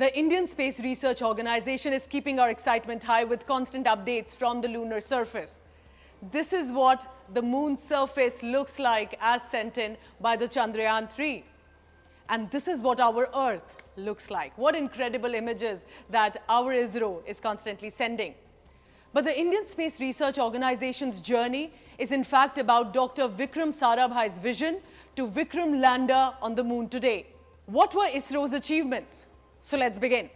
The Indian Space Research Organization is keeping our excitement high with constant updates from the lunar surface. This is what the moon's surface looks like as sent in by the Chandrayaan 3. And this is what our Earth looks like. What incredible images that our ISRO is constantly sending. But the Indian Space Research Organization's journey is in fact about Dr. Vikram Sarabhai's vision to Vikram lander on the moon today. What were ISRO's achievements? So let's begin.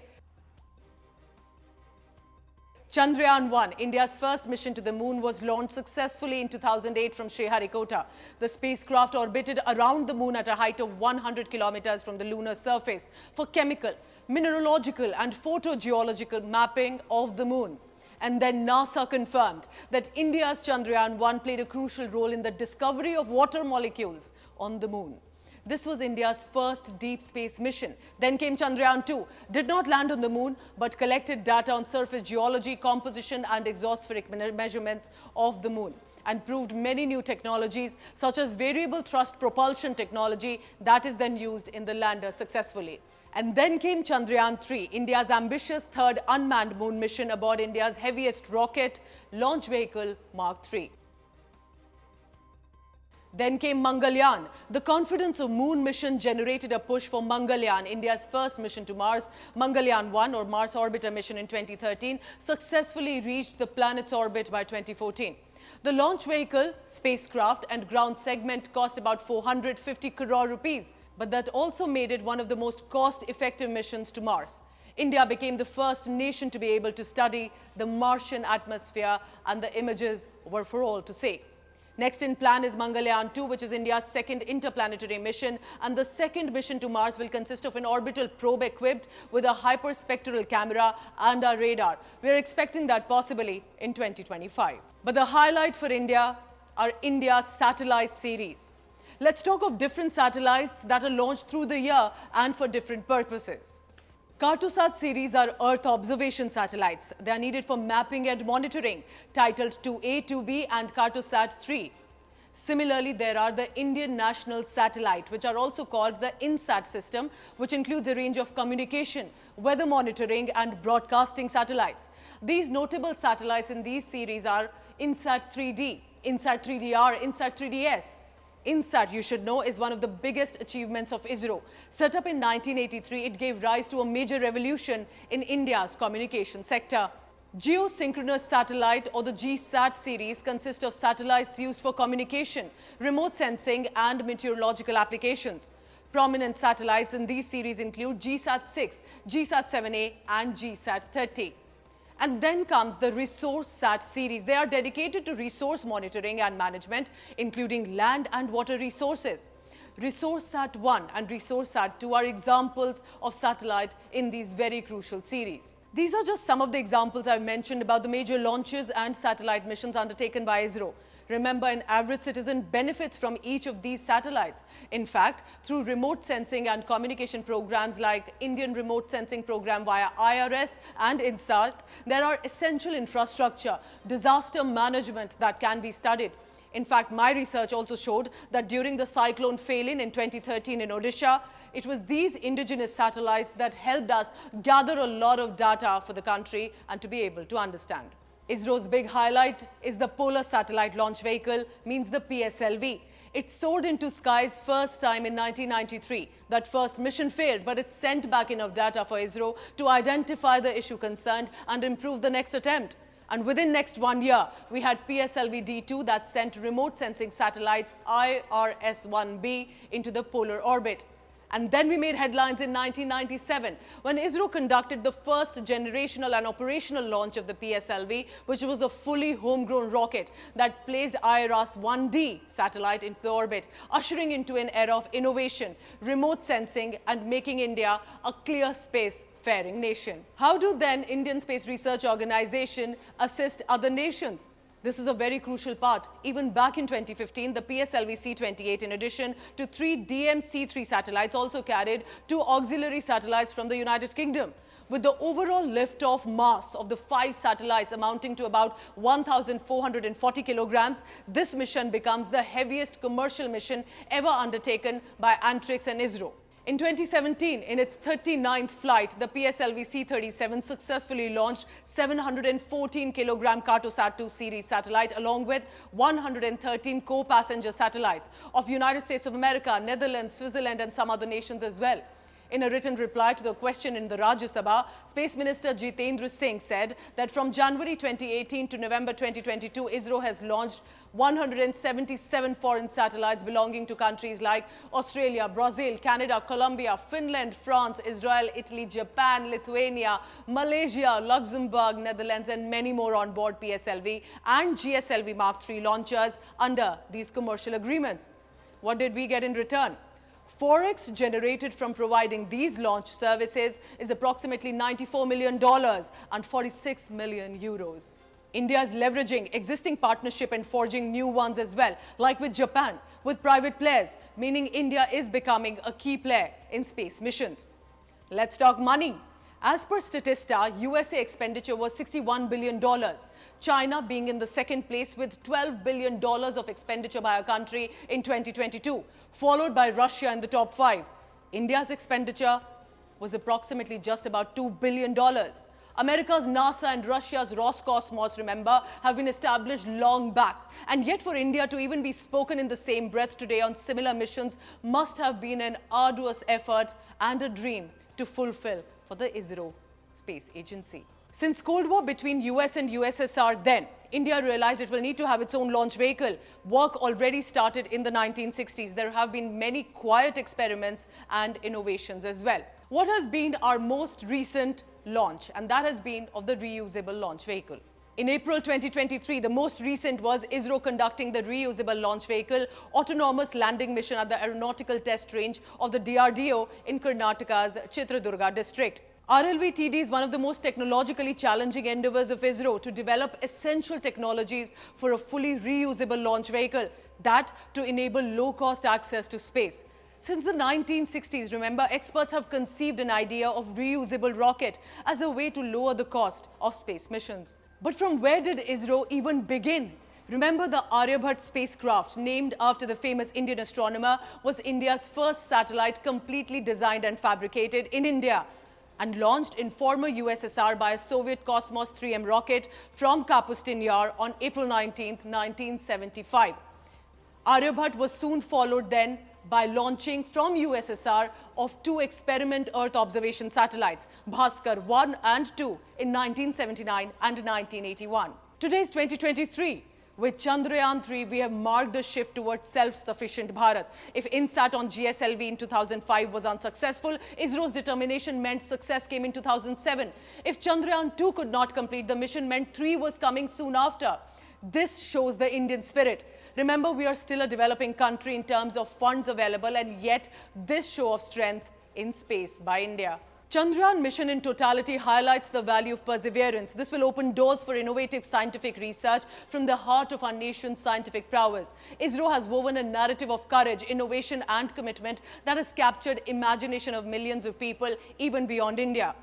Chandrayaan-1, India's first mission to the moon, was launched successfully in 2008 from Sriharikota. The spacecraft orbited around the moon at a height of 100 kilometers from the lunar surface for chemical, mineralogical and photogeological mapping of the moon. And then NASA confirmed that India's Chandrayaan-1 played a crucial role in the discovery of water molecules on the moon. This was India's first deep space mission. Then came Chandrayaan-2, did not land on the moon, but collected data on surface geology, composition and exospheric measurements of the moon, and proved many new technologies such as variable thrust propulsion technology that is then used in the lander successfully. And then came Chandrayaan-3, India's ambitious third unmanned moon mission aboard India's heaviest rocket launch vehicle, Mark III. Then came Mangalyaan. The confidence of moon mission generated a push for Mangalyaan, India's first mission to Mars. Mangalyaan-1, or Mars Orbiter mission in 2013, successfully reached the planet's orbit by 2014. The launch vehicle, spacecraft and ground segment cost about 450 crore rupees, but that also made it one of the most cost-effective missions to Mars. India became the first nation to be able to study the Martian atmosphere, and the images were for all to see. Next in plan is Mangalyaan-2, which is India's second interplanetary mission, and the second mission to Mars will consist of an orbital probe equipped with a hyperspectral camera and a radar. We are expecting that possibly in 2025. But the highlight for India are India's satellite series. Let's talk of different satellites that are launched through the year and for different purposes. Cartosat series are Earth observation satellites. They are needed for mapping and monitoring, titled 2A, 2B and Cartosat 3. Similarly, there are the Indian National Satellite, which are also called the INSAT system, which includes a range of communication, weather monitoring and broadcasting satellites. These notable satellites in these series are INSAT 3D, INSAT 3DR, INSAT 3DS. INSAT, you should know, is one of the biggest achievements of ISRO. Set up in 1983, it gave rise to a major revolution in India's communication sector. Geosynchronous satellite, or the GSAT series, consists of satellites used for communication, remote sensing and meteorological applications. Prominent satellites in these series include GSAT-6, GSAT-7A and GSAT-30. And then comes the ResourceSat series. They are dedicated to resource monitoring and management, including land and water resources. ResourceSat-1 and ResourceSat-2 are examples of satellite in these very crucial series. These are just some of the examples I've mentioned about the major launches and satellite missions undertaken by ISRO. Remember, an average citizen benefits from each of these satellites. In fact, through remote sensing and communication programs like Indian Remote Sensing Program via IRS and INSAT, there are essential infrastructure, disaster management that can be studied. In fact, my research also showed that during the cyclone Phelan in 2013 in Odisha, it was these indigenous satellites that helped us gather a lot of data for the country and to be able to understand. ISRO's big highlight is the Polar Satellite Launch Vehicle, means the PSLV. It soared into skies first time in 1993. That first mission failed, but it sent back enough data for ISRO to identify the issue concerned and improve the next attempt. And within next 1 year, we had PSLV-D2 that sent remote sensing satellites IRS-1B into the polar orbit. And then we made headlines in 1997 when ISRO conducted the first generational and operational launch of the PSLV, which was a fully homegrown rocket that placed IRS-1D satellite into the orbit, ushering into an era of innovation, remote sensing and making India a clear space-faring nation. How do then Indian Space Research Organization assist other nations? This is a very crucial part. Even back in 2015, the PSLV C-28, in addition to 3 DMC-3 satellites, also carried 2 auxiliary satellites from the United Kingdom. With the overall liftoff mass of the 5 satellites amounting to about 1,440 kilograms, this mission becomes the heaviest commercial mission ever undertaken by Antrix and ISRO. In 2017, in its 39th flight, the PSLV C-37 successfully launched 714-kilogram Cartosat-2 series satellite along with 113 co-passenger satellites of United States of America, Netherlands, Switzerland and some other nations as well. In a written reply to the question in the Rajya Sabha, Space Minister Jitendra Singh said that from January 2018 to November 2022, ISRO has launched 177 foreign satellites belonging to countries like Australia, Brazil, Canada, Colombia, Finland, France, Israel, Italy, Japan, Lithuania, Malaysia, Luxembourg, Netherlands and many more on board PSLV and GSLV Mark III launchers under these commercial agreements. What did we get in return? Forex generated from providing these launch services is approximately $94 million and 46 million euros. India is leveraging existing partnership and forging new ones as well, like with Japan, with private players, meaning India is becoming a key player in space missions. Let's talk money. As per Statista, USA expenditure was $61 billion. China being in the second place with $12 billion of expenditure by a country in 2022, followed by Russia in the top 5. India's expenditure was approximately just about $2 billion. America's NASA and Russia's Roscosmos, remember, have been established long back. And yet for India to even be spoken in the same breath today on similar missions must have been an arduous effort and a dream to fulfill for the ISRO space agency. Since Cold War between US and USSR then, India realized it will need to have its own launch vehicle. Work already started in the 1960s. There have been many quiet experiments and innovations as well. What has been our most recent launch? And that has been of the reusable launch vehicle. In April 2023, the most recent was ISRO conducting the reusable launch vehicle autonomous landing mission at the aeronautical test range of the DRDO in Karnataka's Chitradurga district. RLV-TD is one of the most technologically challenging endeavors of ISRO to develop essential technologies for a fully reusable launch vehicle, that to enable low-cost access to space. Since the 1960s, remember, experts have conceived an idea of reusable rocket as a way to lower the cost of space missions. But from where did ISRO even begin? Remember, the Aryabhat spacecraft, named after the famous Indian astronomer, was India's first satellite completely designed and fabricated in India and launched in former USSR by a Soviet Cosmos 3M rocket from Kapustin Yar on April 19, 1975. Aryabhat was soon followed then by launching from USSR of 2 experiment Earth observation satellites, Bhaskar 1 and 2 in 1979 and 1981. Today is 2023. With Chandrayaan 3, we have marked a shift towards self-sufficient Bharat. If INSAT on GSLV in 2005 was unsuccessful, ISRO's determination meant success came in 2007. If Chandrayaan 2 could not complete the mission, meant 3 was coming soon after. This shows the Indian spirit. Remember, we are still a developing country in terms of funds available, and yet this show of strength in space by India. Chandrayaan mission in totality highlights the value of perseverance. This will open doors for innovative scientific research from the heart of our nation's scientific prowess. ISRO has woven a narrative of courage, innovation and commitment that has captured imagination of millions of people even beyond India.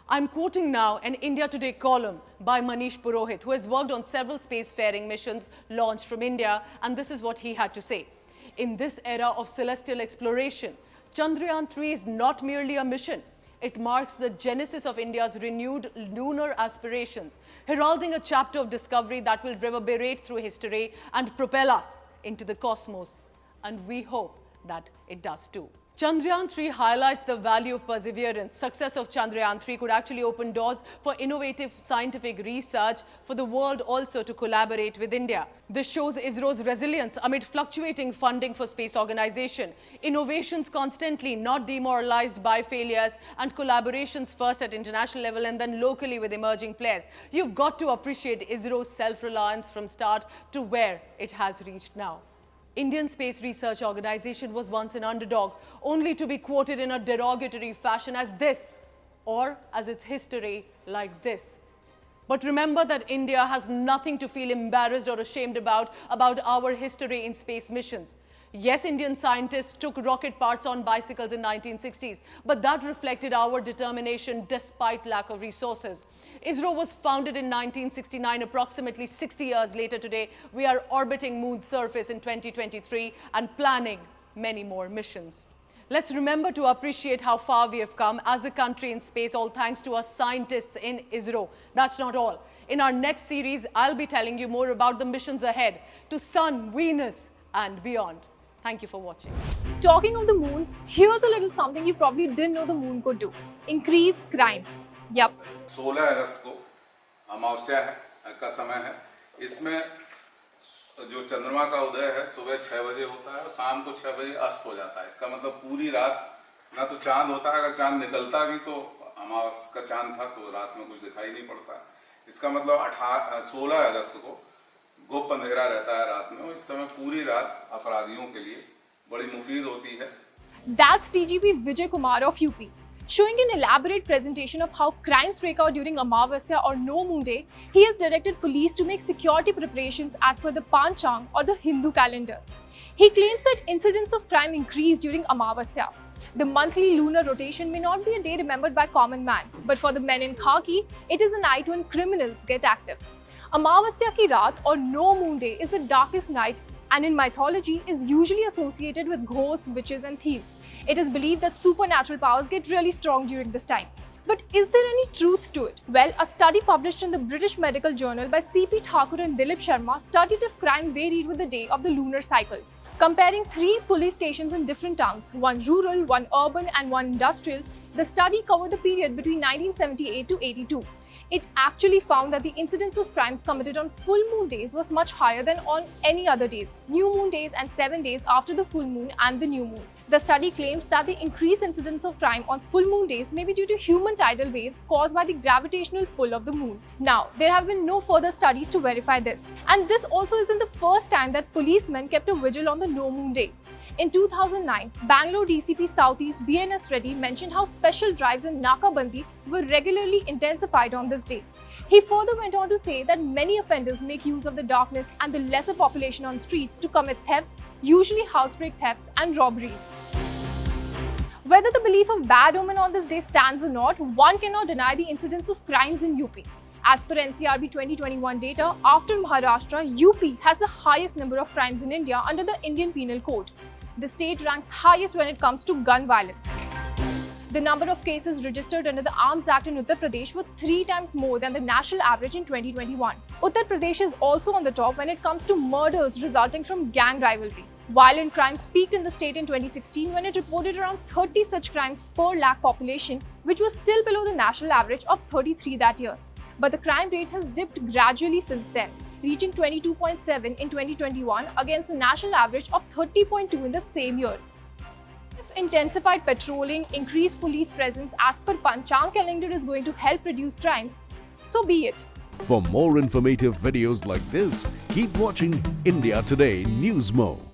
I'm quoting now an India Today column by Manish Purohit, who has worked on several spacefaring missions launched from India, and this is what he had to say. In this era of celestial exploration, Chandrayaan 3 is not merely a mission. It marks the genesis of India's renewed lunar aspirations, heralding a chapter of discovery that will reverberate through history and propel us into the cosmos. And we hope that it does too. Chandrayaan 3 highlights the value of perseverance. Success of Chandrayaan 3 could actually open doors for innovative scientific research for the world also to collaborate with India. This shows ISRO's resilience amid fluctuating funding for space organization, innovations constantly not demoralized by failures, and collaborations first at international level and then locally with emerging players. You've got to appreciate ISRO's self-reliance from start to where it has reached now. Indian Space Research Organization was once an underdog, only to be quoted in a derogatory fashion as this, or as its history like this. But remember that India has nothing to feel embarrassed or ashamed about our history in space missions. Yes, Indian scientists took rocket parts on bicycles in 1960s, but that reflected our determination despite lack of resources. ISRO was founded in 1969. Approximately 60 years later today, we are orbiting Moon's surface in 2023 and planning many more missions. Let's remember to appreciate how far we have come as a country in space, all thanks to our scientists in ISRO. That's not all. In our next series, I'll be telling you more about the missions ahead to Sun, Venus and beyond. Thank you for watching. Talking of the moon, here's a little something you probably didn't know the moon could do. Increase crime. Yup. 16 अगस्त को अमावस्या का समय है। इसमें जो चंद्रमा का उदय है सुबह 6 बजे होता है और शाम को 6 बजे अस्त हो जाता है। इसका मतलब पूरी रात ना तो चांद होता है, अगर चांद निकलता भी तो अमावस्या का चांद था तो रात में कुछ दिखाई नहीं पड़ता। इसका मतलब 16 अगस्त को गुप्त अंधेरा रहता है रात में और इस समय पूरी रात अपराधियों के लिए बड़ी मुफीद होती है। That's DGP Vijay Kumar of UP. Showing an elaborate presentation of how crimes break out during Amavasya or no moon day, he has directed police to make security preparations as per the panchang or the Hindu calendar. He claims that incidents of crime increase during Amavasya. The monthly lunar rotation may not be a day remembered by common man, but for the men in khaki, it is a night when criminals get active. Amavasya ki raat or no moon day is the darkest night and in mythology is usually associated with ghosts, witches and thieves. It is believed that supernatural powers get really strong during this time. But is there any truth to it? Well, a study published in the British Medical Journal by C.P. Thakur and Dilip Sharma studied if crime varied with the day of the lunar cycle. Comparing 3 police stations in different towns, one rural, one urban and one industrial, the study covered the period between 1978 to 82. It actually found that the incidence of crimes committed on full moon days was much higher than on any other days, new moon days and 7 days after the full moon and the new moon. The study claims that the increased incidence of crime on full moon days may be due to human tidal waves caused by the gravitational pull of the moon. Now, there have been no further studies to verify this. And this also isn't the first time that policemen kept a vigil on the no moon day. In 2009, Bangalore DCP Southeast BNS Reddy mentioned how special drives in Nakabandi were regularly intensified on this day. He further went on to say that many offenders make use of the darkness and the lesser population on streets to commit thefts, usually housebreak thefts and robberies. Whether the belief of bad omen on this day stands or not, one cannot deny the incidence of crimes in UP. As per NCRB 2021 data, after Maharashtra, UP has the highest number of crimes in India under the Indian Penal Code. The state ranks highest when it comes to gun violence. The number of cases registered under the Arms Act in Uttar Pradesh were 3 times more than the national average in 2021. Uttar Pradesh is also on the top when it comes to murders resulting from gang rivalry. Violent crimes peaked in the state in 2016 when it reported around 30 such crimes per lakh population, which was still below the national average of 33 that year. But the crime rate has dipped gradually since then, reaching 22.7 in 2021 against the national average of 30.2 in the same year. If intensified patrolling, increased police presence as per panchang calendar is going to help reduce crimes, so be it. For more informative videos like this, keep watching India Today News Mo.